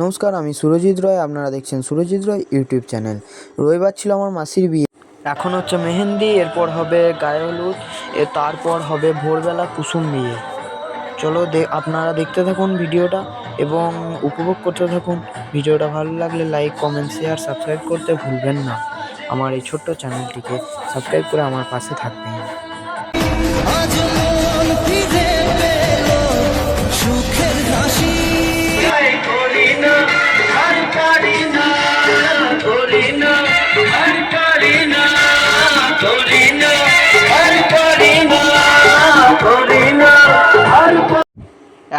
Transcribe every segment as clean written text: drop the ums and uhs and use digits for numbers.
নমস্কার, আমি সুরজিৎ রয়। আপনারা দেখছেন সুরজিৎ রয় ইউটিউব চ্যানেল। রবিবার ছিল আমার মাসির বিয়ে। এখন হচ্ছে মেহেন্দি, এরপর হবে গায়ে হলুদ, তারপর হবে ভোরবেলা কুসুম বিয়ে। চলো আপনারা দেখতে থাকুন ভিডিওটা এবং উপভোগ করতে থাকুন। ভিডিওটা ভালো লাগলে লাইক, কমেন্ট, শেয়ার, সাবস্ক্রাইব করতে ভুলবেন না। আমার এই ছোট্ট চ্যানেলটিকে সাবস্ক্রাইব করে আমার পাশে থাকবেন।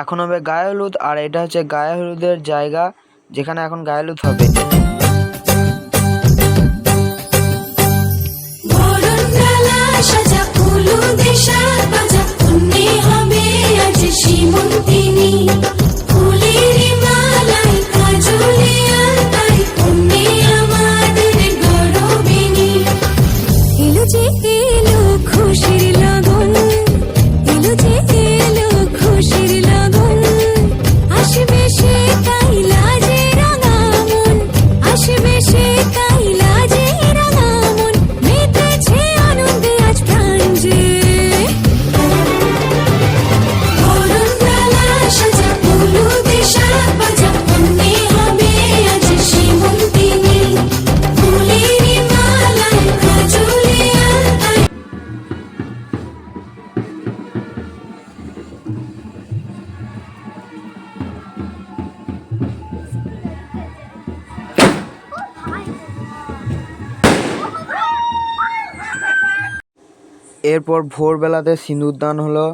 এখন হবে গায়ে হলুদ, আর এটা হচ্ছে গায়ে হলুদের জায়গা যেখানে এখন গায়ে হলুদ হবে। এরপর ভোরবেলাতে সিঁদুরদান হলো।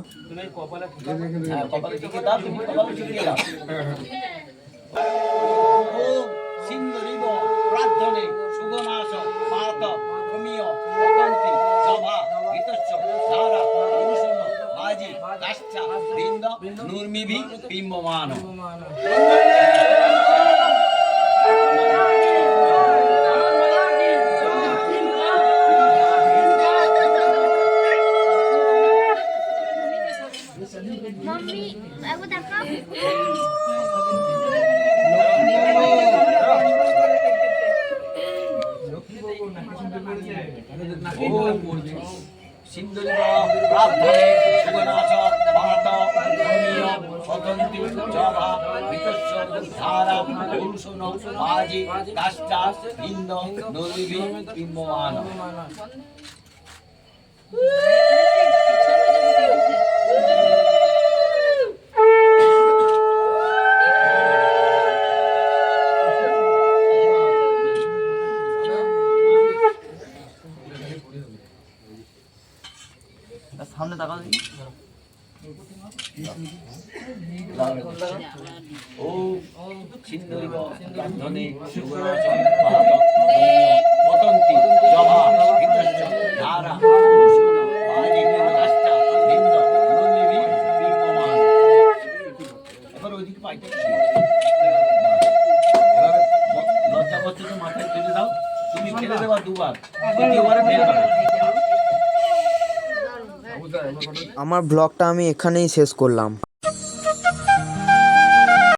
Mami, aku tangkap. সামনে তাকাও দেখি। ও সিন্ধুরিব রাধনে সুগনাচন বাহাত পতন্তি জভা বিতশ্চ ধারা পুরুষোণ বাজি কাষ্টা বিন্দ নন্দিবি বিম্বমান। এবার ওইদিকে পাইতে এবার লজ্জা করছে তো মাথায় তুলে দাও, তুমি ফেলে দেবা দুবার, দ্বিতীয়বারে ফেলে দাও। আমার ব্লগটা আমি এখানেই শেষ করলাম।